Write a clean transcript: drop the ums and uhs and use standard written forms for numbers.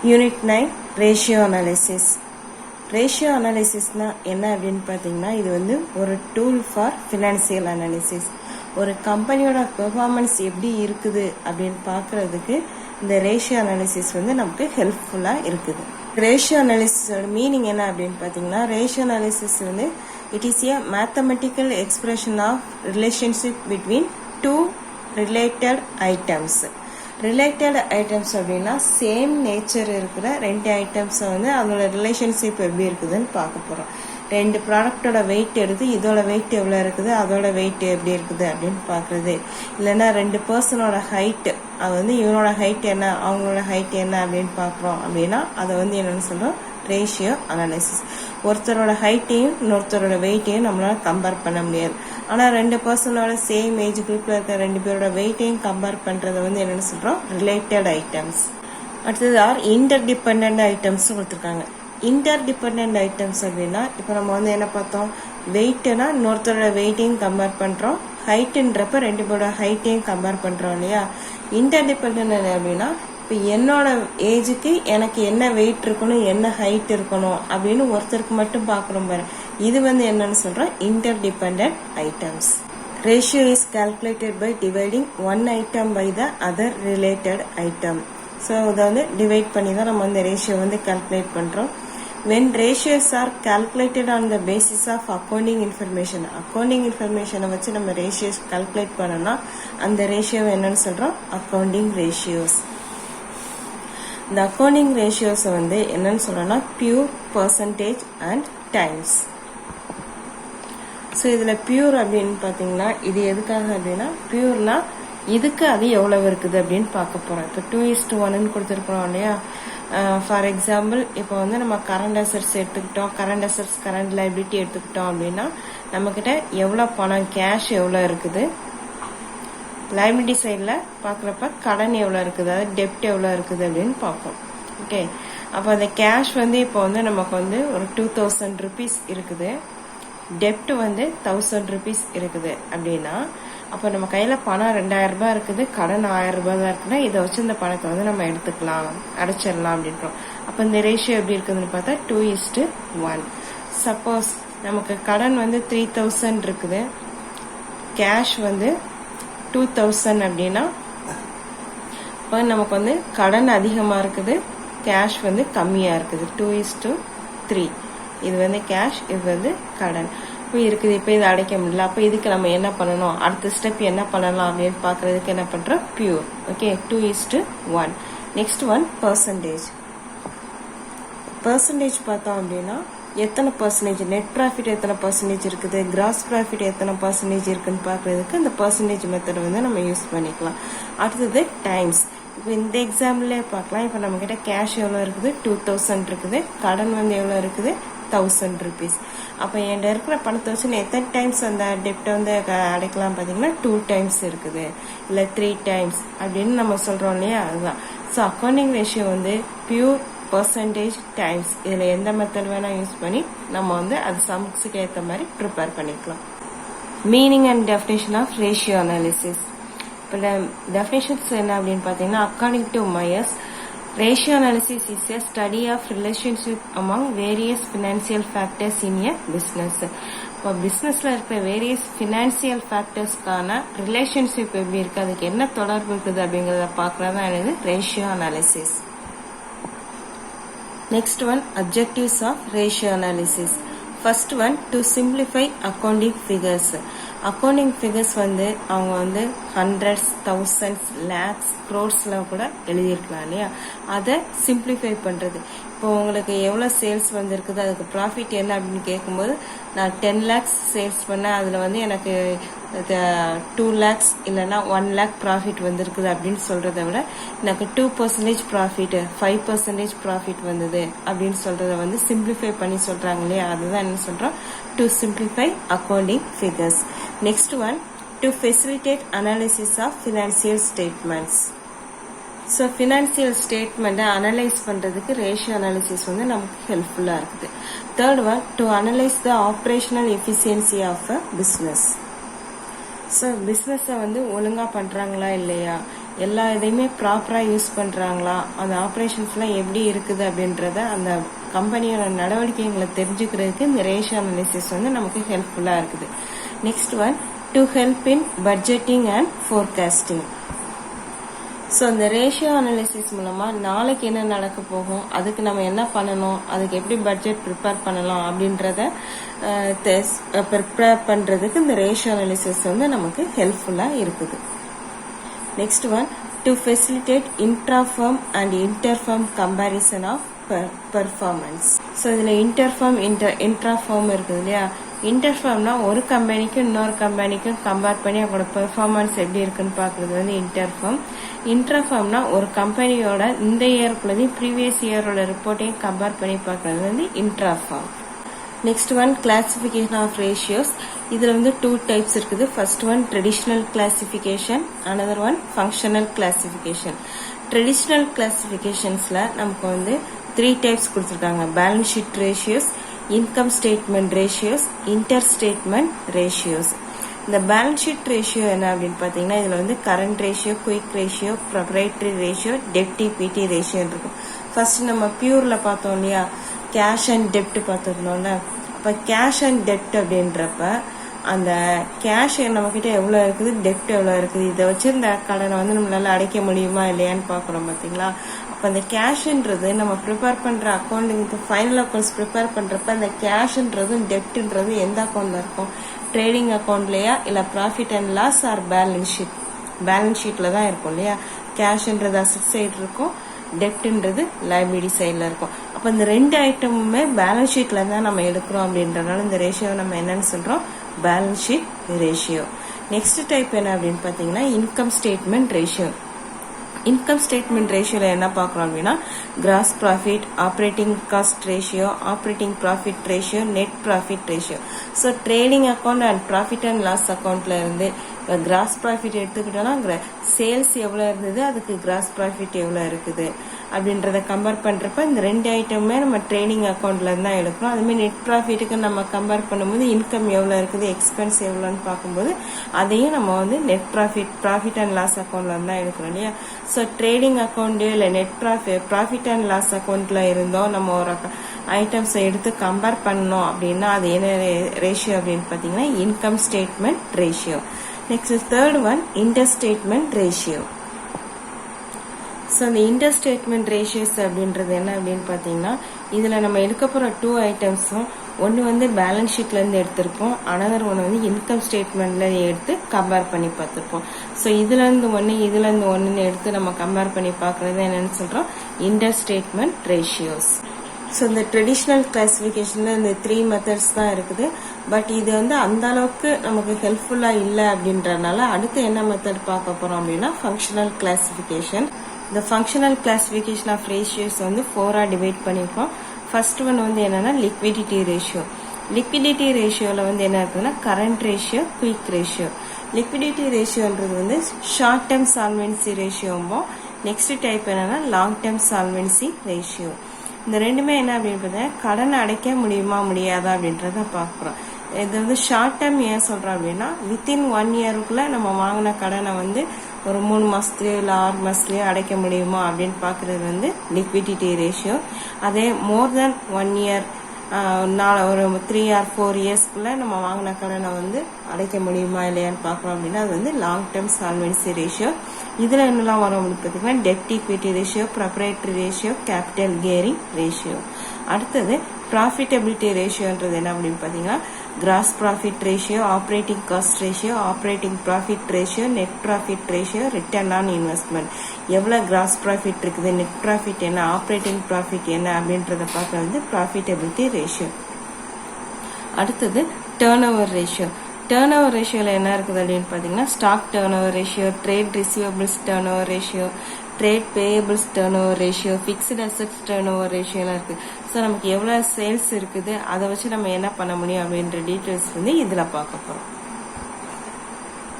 Unit 9 ratio analysis. Ratio அனாலிசிஸ்னா என்ன அப்படின்னு பார்த்தீங்கன்னா, இது வந்து ஒரு டூல் ஃபார் ஃபினான்சியல் அனாலிசிஸ். ஒரு கம்பெனியோட பெர்ஃபார்மன்ஸ் எப்படி இருக்குது அப்படின்னு பார்க்கறதுக்கு இந்த ரேஷியோ அனாலிசிஸ் வந்து நமக்கு ஹெல்ப்ஃபுல்லாக இருக்குது. ரேஷியோ அனாலிசிஸோட மீனிங் என்ன அப்படின்னு பார்த்தீங்கன்னா, ரேஷியோ அனாலிசிஸ் வந்து it is a mathematical expression of relationship between two related items. Related items அப்படின்னா சேம் நேச்சர் இருக்கிற ரெண்டு ஐட்டம்ஸை வந்து அதோட ரிலேஷன்ஷிப் எப்படி இருக்குதுன்னு பார்க்க போகிறோம். ரெண்டு ப்ராடக்டோட வெயிட் எடுத்து இதோட வெயிட் எவ்வளோ இருக்குது, அதோட வெயிட் எப்படி இருக்குது அப்படின்னு பார்க்குறது. இல்லைன்னா ரெண்டு பர்சனோட ஹைட்டு, அது வந்து இவனோட ஹைட் என்ன அவங்களோட ஹைட் என்ன அப்படின்னு பார்க்குறோம் அப்படின்னா அதை வந்து என்னென்னு சொல்கிறோம், ரேஷியோ அனாலிசிஸ். ஒருத்தரோட ஹைட்டையும் இன்னொருத்தரோட வெயிட்டையும் நம்மளால கம்பேர் பண்ண முடியாது. ஆனால் ரெண்டு பர்சனோட சேம் ஏஜ் குரூப்ல இருக்கிற ரெண்டு பேரோட வெயிட்டையும் கம்பேர் பண்றதை வந்து என்னன்னு சொல்றோம், ரிலேட்டட் ஐட்டம்ஸ். அடுத்தது ஆர் இன்டர்டிபெண்டன்ட் ஐட்டம்ஸ் கொடுத்துருக்காங்க. இன்டர்டிபெண்டன்ட் ஐட்டம்ஸ் அப்படின்னா இப்போ நம்ம வந்து என்ன பார்த்தோம், வெயிட்னா இன்னொருத்தரோட வெயிட்டையும் கம்பேர் பண்றோம், ஹைட்டுன்றப்ப ரெண்டு பேரோட ஹைட்டையும் கம்பேர் பண்றோம் இல்லையா. இன்டர்டிபெண்டன்ட் அப்படின்னா இப்போ என்னோட ஏஜுக்கு எனக்கு என்ன வெயிட் இருக்கணும், என்ன ஹைட் இருக்கணும் அப்படின்னு ஒருத்தருக்கு மட்டும் பார்க்குறோம் பாரு, இது வந்து என்னன்னு சொல்றோம், interdependent items. Ratio is calculated by dividing one item by the other related item. So இதை வந்து டிவைட் பண்ணி தான் நம்ம இந்த ரேஷியோ வந்து கால்குலேட் பண்றோம். When ratios are calculated on the basis of accounting information, accounting information வச்சு நம்ம ratios calculate பண்ணோம்னா அந்த ரேஷியோ என்னன்னு சொல்றோம், accounting ratios. இந்த அக்கௌண்டிங் ரேஷியோஸ் வந்து என்னன்னு சொல்றோம்னா pure percentage and times. So இதில் பியூர் அப்படின்னு பார்த்தீங்கன்னா இது எதுக்காக அப்படின்னா, பியூர்னா இதுக்கு அது எவ்வளவு இருக்குது அப்படின்னு பார்க்க போறோம். இப்போ 2:1 கொடுத்துருக்கோம் இல்லையா. ஃபார் எக்ஸாம்பிள் இப்போ வந்து நம்ம கரண்ட் அசட்ஸ் எடுத்துக்கிட்டோம், கரண்ட் அசட்ஸ் கரண்ட் லைபிலிட்டி எடுத்துக்கிட்டோம் அப்படின்னா நம்மக்கிட்ட எவ்வளோ பணம் கேஷ் எவ்வளோ இருக்குது, லைபிலிட்டி சைடில் பார்க்குறப்ப கடன் எவ்வளோ இருக்குது, அதாவது டெப்ட் எவ்வளோ இருக்குது அப்படின்னு பார்ப்போம். ஓகே, அப்போ அந்த கேஷ் வந்து இப்போ வந்து நமக்கு வந்து ஒரு 2000 rupees இருக்குது, டெப்ட் வந்து 1000 rupees இருக்குது அப்படின்னா அப்போ நம்ம கையில் பணம் 2000 ரூபாய் இருக்குது, கடன் 1000 ரூபாய் தான் இருக்குன்னா இதை வச்சு இந்த பணத்தை வந்து நம்ம எடுத்துக்கலாம், அடைச்சிடலாம் அப்படின்றோம். அப்போ இந்த ரேஷியோ எப்படி இருக்குதுன்னு பார்த்தா 2:1. சப்போஸ் நமக்கு கடன் வந்து 3000 இருக்குது, கேஷ் வந்து 2000 அப்படின்னா இப்போ நமக்கு வந்து கடன் அதிகமாக இருக்குது, கேஷ் வந்து கம்மியாக இருக்குது. 2:3. இது வந்து கேஷ், இது வந்து கடன் இப்போ இருக்குது. இப்போ இதை அடைக்க முடியல, அப்போ இதுக்கு நம்ம என்ன பண்ணணும், அடுத்த ஸ்டெப் என்ன பண்ணலாம் அப்படின்னு பார்க்கறதுக்கு என்ன பண்ணுறோம், pure. Okay, 2:1. Next one percentage. Percentage பார்த்தோம் அப்படின்னா எத்தனை பர்சன்டேஜ், நெட் ப்ராஃபிட் எத்தனை பர்சன்டேஜ் இருக்குது, கிராஸ் ப்ராஃபிட் எத்தனை பர்சன்டேஜ் இருக்குன்னு பார்க்கறதுக்கு இந்த பர்சன்டேஜ் மெத்தட் வந்து நம்ம யூஸ் பண்ணிக்கலாம். அடுத்தது டைம்ஸ். இப்போ இந்த எக்ஸாம்பிளே பார்க்கலாம். இப்போ நம்ம கிட்ட கேஷ் எவ்வளோ இருக்குது, 2000 இருக்குது, கடன் வந்து எவ்வளோ இருக்குது, 1000 rupees. அப்போ என்கிட்ட இருக்கிற பணத்தை வச்சு நான் எத்தனை டைம்ஸ் அந்த டெப்டை வந்து அடைக்கலாம் பார்த்தீங்கன்னா 2 times இருக்குது, இல்லை 3 times அப்படின்னு நம்ம சொல்றோம் இல்லையா, அதுதான். ஸோ அக்கௌண்டிங் ரேஷியோ வந்து பியூர் பர்சன்டேஜ் டைம்ஸ், இதில் எந்த மெத்தட் வேணால் யூஸ் பண்ணி நம்ம வந்து அது சம்ஸுக்கு ஏற்ற மாதிரி ப்ரிப்பேர் பண்ணிக்கலாம். Meaning and definition of ratio analysis. இப்போ டெஃபினேஷன்ஸ் என்ன அப்படின்னு பார்த்தீங்கன்னா, according to Myers, ratio analysis is a study of relationship among various financial factors in a business. இப்போ பிஸ்னஸ்ல இருக்கிற வேரியஸ் ஃபினான்சியல் ஃபேக்டர்ஸ்க்கான ரிலேஷன்ஷிப் எப்படி இருக்கு, அதுக்கு என்ன தொடர்பு இருக்குது அப்படிங்கிறத பார்க்கறதா என்னது ratio analysis. Next one objectives of ratio analysis. First one, to simplify accounting figures. Accounting figures வந்து அவங்க வந்து ஹண்ட்ரட்ஸ், தௌசண்ட்ஸ், லேக்ஸ், க்ரோர்ஸ்லாம் கூட எழுதியிருக்கலாம் இல்லையா, அதை சிம்பிளிஃபை பண்ணுறது. இப்போ உங்களுக்கு எவ்வளோ சேல்ஸ் வந்துருக்குது, அதுக்கு ப்ராஃபிட் என்ன அப்படின்னு கேட்கும்போது நான் 10 lakhs சேல்ஸ் பண்ணேன், அதில் வந்து எனக்கு 2 lakhs இல்லைன்னா 1 lakh ப்ராஃபிட் வந்திருக்குது அப்படின்னு சொல்கிறத விட எனக்கு 2% ப்ராஃபிட், 5% ப்ராஃபிட் வந்தது அப்படின்னு சொல்கிறத வந்து சிம்பிளிஃபை பண்ணி சொல்கிறாங்க இல்லையா, அதுதான் என்ன சொல்கிறோம், to simplify accounting figures. Next one, to facilitate analysis of financial statements. So financial ஸ்டேட்மெண்ட்டை அனலைஸ் பண்ணுறதுக்கு ரேஷியோ அனாலிசிஸ் வந்து நமக்கு ஹெல்ப்ஃபுல்லாக இருக்குது. Third one, to analyse the operational efficiency of a business. So பிஸ்னஸை வந்து ஒழுங்காக பண்ணுறாங்களா இல்லையா, எல்லா இதையுமே ப்ராப்பராக யூஸ் பண்ணுறாங்களா, அந்த ஆப்ரேஷன்ஸ்லாம் எப்படி இருக்குது அப்படின்றத அந்த கம்பெனியோட நடவடிக்கைகளை தெரிஞ்சுக்கிறதுக்கு இந்த ரேஷியோ அனாலிசிஸ் வந்து நமக்கு ஹெல்ப்ஃபுல்லாக இருக்குது. Next one, to help in budgeting and forecasting. So இந்த ரேஷியோ அனாலிசிஸ் மூலமாக நாளைக்கு என்ன நடக்க போகும், அதுக்கு நம்ம என்ன பண்ணணும், அதுக்கு எப்படி பட்ஜெட் ப்ரிப்பேர் பண்ணலாம் அப்படின்றத ப்ரிப்பேர் பண்ணுறதுக்கு இந்த ரேஷியோ அனாலிசிஸ் வந்து நமக்கு ஹெல்ப்ஃபுல்லாக இருக்குது. Next one, to facilitate intrafirm and interfirm comparison of performance. So இதில் இன்டர்ஃபர்ம் இன்ட்ராஃபர்ம் இருக்குது இல்லையா. இன்டர்ஃபர்ம்னா ஒரு கம்பெனிக்கும் இன்னொரு கம்பெனிக்கும் கம்பேர் பண்ணி அவங்களோட பெர்ஃபார்மன்ஸ் எப்படி இருக்குன்னு பார்க்குறது வந்து இன்டர்ஃபர்ம். இன்ட்ராஃபர்ம்னா ஒரு கம்பெனியோட இந்த இயருக்குள்ளதையும் ப்ரீவியஸ் இயரோட ரிப்போர்ட்டையும் கம்பேர் பண்ணி பார்க்குறது வந்து intrafirm. Next one, classification of ratios. இதில் வந்து 2 டைப்ஸ் இருக்குது. First one traditional classification, another one functional classification. ட்ரெடிஷ்னல் கிளாசிஃபிகேஷன்ஸில் நமக்கு வந்து 3 டைப்ஸ் கொடுத்துருக்காங்க. Balance sheet ratios, income statement ratios, inter statement ratios. இந்த பேலன்ஸ் ஷீட் ரேஷியோ என்ன அப்படின்னு பார்த்தீங்கன்னா இதில் வந்து current ratio, quick ratio, proprietary ratio, டெப்ட் ஈக்விட்டி ரேஷியோ இருக்கும். ஃபர்ஸ்ட் நம்ம பியூரில் பார்த்தோம் இல்லையா, கேஷ் அண்ட் டெப்ட் பார்த்துருந்தோம்ல. அப்போ கேஷ் அண்ட் டெப்ட் அப்படின்றப்ப அந்த கேஷ் நம்மக்கிட்ட எவ்வளோ இருக்குது, டெப்ட் எவ்வளோ இருக்குது, இதை வச்சு இந்த கடனை வந்து நம்மளால அடைக்க முடியுமா இல்லையான்னு பார்க்குறோம் பார்த்தீங்களா. அப்போ அந்த கேஷ்ன்றது நம்ம ப்ரிப்பேர் பண்ணுற அக்கௌண்ட்டுக்கு ஃபைனல் அக்கௌண்ட்ஸ் ப்ரிப்பேர் பண்ணுறப்ப அந்த கேஷ்ன்றதும் டெப்ட்ன்றதும் எந்த அக்கௌண்ட்டில் இருக்கும், ட்ரேடிங் அக்கௌண்ட்லையா இல்லை profit and loss or balance sheet. Balance ஷீட்டில் தான் இருக்கும் இல்லையா. கேஷ்ன்றது அசட் சைடு இருக்கும், டெப்ட்ன்றது லைபிலிட்டி சைடில் இருக்கும். அப்போ இந்த 2 ஐட்டமுமே பேலன்ஸ் ஷீட்டில் தான் நம்ம எடுக்கிறோம் அப்படின்றனால இந்த ரேஷியோ நம்ம என்னன்னு சொல்கிறோம், balance sheet ratio. Next type என்ன அப்படின்னு பார்த்தீங்கன்னா income statement ratio. Income statement ரேஷியோவில் என்ன பார்க்குறோம் அப்படின்னா gross profit, operating cost ratio, operating profit ratio, net profit ratio. So trading account and profit and loss அக்கௌண்ட்ல இருந்து இப்போ கிராஸ் ப்ராஃபிட் எடுத்துக்கிட்டோம்னா சேல்ஸ் எவ்வளோ இருந்தது, அதுக்கு கிராஸ் ப்ராஃபிட் எவ்வளோ இருக்குது அப்படின்றத கம்பேர் பண்ணுறப்ப இந்த 2 ஐட்டமுமே நம்ம ட்ரேடிங் அக்கௌண்ட்ல தான் எடுக்கிறோம். அதுமாதிரி நெட் ப்ராஃபிட்டுக்கு நம்ம கம்பேர் பண்ணும்போது இன்கம் எவ்வளோ இருக்குது, எக்ஸ்பென்ஸ் எவ்வளோன்னு பார்க்கும்போது அதையும் நம்ம வந்து நெட் ப்ராஃபிட் அண்ட் லாஸ் அக்கௌண்ட்ல தான் எடுக்கிறோம் இல்லையா. ஸோ ட்ரேடிங் அக்கௌண்ட் இல்லை நெட் ப்ராஃபிட் அண்ட் லாஸ் அக்கௌண்ட்ல இருந்தோம் நம்ம ஒரு ஐட்டம்ஸை எடுத்து கம்பேர் பண்ணோம் அப்படின்னா அது என்ன ரேஷியோ அப்படின்னு பார்த்தீங்கன்னா income statement ratio. Next third one, inter statement ratio. So இந்த இன்டர் ஸ்டேட்மெண்ட் ரேஷியோஸ் அப்படின்றது என்ன அப்படின்னு பார்த்தீங்கன்னா இதில் நம்ம எடுக்க போகிற 2 ஐட்டம்ஸும் ஒன்று வந்து பேலன்ஸ் ஷீட்லேருந்து எடுத்திருப்போம், அனதர் ஒன்று வந்து இன்கம் ஸ்டேட்மெண்ட்ல எடுத்து கம்பேர் பண்ணி பார்த்துருப்போம். ஸோ இதுலேருந்து ஒன்றுன்னு எடுத்து நம்ம கம்பேர் பண்ணி பார்க்குறது என்னன்னு சொல்கிறோம் இன்டர் ஸ்டேட்மெண்ட் ரேஷியோஸ். ஸோ இந்த ட்ரெடிஷ்னல் கிளாசிஃபிகேஷனில் இந்த 3 மெத்தட்ஸ் தான் இருக்குது. பட் இது வந்து அந்த அளவுக்கு நமக்கு ஹெல்ப்ஃபுல்லாக இல்லை அப்படின்றனால அடுத்து என்ன மெத்தட் பார்க்க போகிறோம் அப்படின்னா ஃபங்க்ஷனல் கிளாசிஃபிகேஷன். இந்த ஃபங்க்ஷனல் கிளாசிஃபிகேஷன் ஆஃப் ரேஷியோஸ் வந்து 4ஆக டிவைட் பண்ணியிருக்கோம். ஃபர்ஸ்ட் ஒன் வந்து என்னன்னா லிக்விடிட்டி ரேஷியோ. லிக்விடிட்டி ரேஷியோவில் வந்து என்ன இருக்குதுன்னா current ratio, quick ratio. Liquidity ரேஷியோன்றது வந்து ஷார்ட் டேர்ம் சால்வென்சி ரேஷியோம்போ. நெக்ஸ்ட் டைப் என்னன்னா லாங் டேர்ம் சால்வென்சி ரேஷியோ. இந்த ரெண்டுமே என்ன அப்படின்னு பார்த்தீங்கன்னா கடன் அடைக்க முடியுமா முடியாதா அப்படின்றத பார்க்குறோம். இது வந்து ஷார்ட் டேர்ம் ஏன் சொல்கிறோம் அப்படின்னா வித்தின் 1 இயருக்குள்ள நம்ம வாங்கின கடனை வந்து ஒரு 3 மாசத்துலயோ இல்லை 6 மாசத்துலயோ அடைக்க முடியுமா அப்படின்னு பார்க்கறது வந்து லிக்விடிட்டி ரேஷியோ. அதே மோர் தென் 1 இயர் ஒரு 3 or 4 இயர்ஸ்க்குள்ள நம்ம வாங்கின கடனை வந்து அடைக்க முடியுமா இல்லையான்னு பார்க்குறோம் அப்படின்னா அது வந்து லாங் டேர்ம் சால்வென்சி ரேஷியோ. இதில் என்னெல்லாம் வரும் அப்படின்னு பார்த்தீங்கன்னா டெப்ட் equity ratio, proprietary ratio, capital gearing ratio. அடுத்தது ப்ராஃபிட்டபிலிட்டி ரேஷியோன்றது என்ன அப்படின்னு பார்த்தீங்கன்னா gross profit ratio, operating cost ratio, operating profit ratio, net profit ratio, return on investment. எவ்வளோ கிராஸ் ப்ராஃபிட் இருக்குது, நெட் ப்ராஃபிட் என்ன, ஆப்ரேட்டிங் ப்ராஃபிட் என்ன அப்படின்றத பார்க்க வந்து ப்ராஃபிட்டபிலிட்டி ரேஷியோ. அடுத்தது turnover ratio. Turnover ரேஷியோவில் என்ன இருக்குது அப்படின்னு பார்த்தீங்கன்னா stock turnover ratio, trade receivables turnover ratio, trade payables turn over ratio, fixed assets turnover ரேஷியோலாம் இருக்குது. ஸோ நமக்கு எவ்வளோ சேல்ஸ் இருக்குது அதை வச்சு நம்ம என்ன பண்ண முடியும் அப்படின்ற டீட்டெயில்ஸ் வந்து இதில் பார்க்க போகிறோம்.